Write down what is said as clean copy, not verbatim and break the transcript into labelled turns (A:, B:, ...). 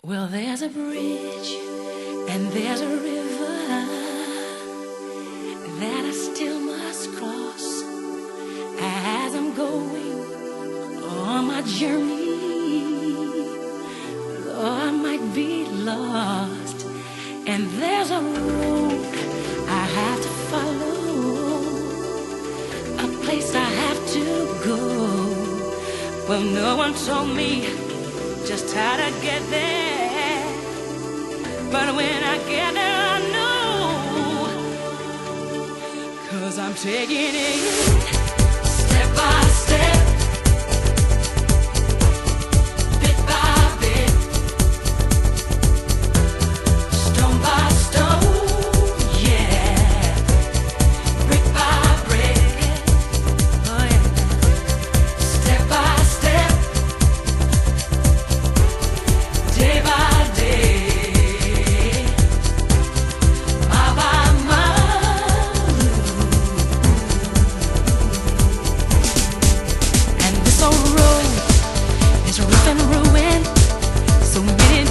A: Well, there's a bridge and there's a river that I still must cross as I'm going on my journey. Though I might be lost, and there's a road I have to follow, a place I have to go. Well, no one told me just how to get there. But when I get there, I know, 'cause I'm taking it step by step, bit by bit, stone by stone, yeah, brick by brick, oh yeah, step by step, day by day. Rough and ruin, so many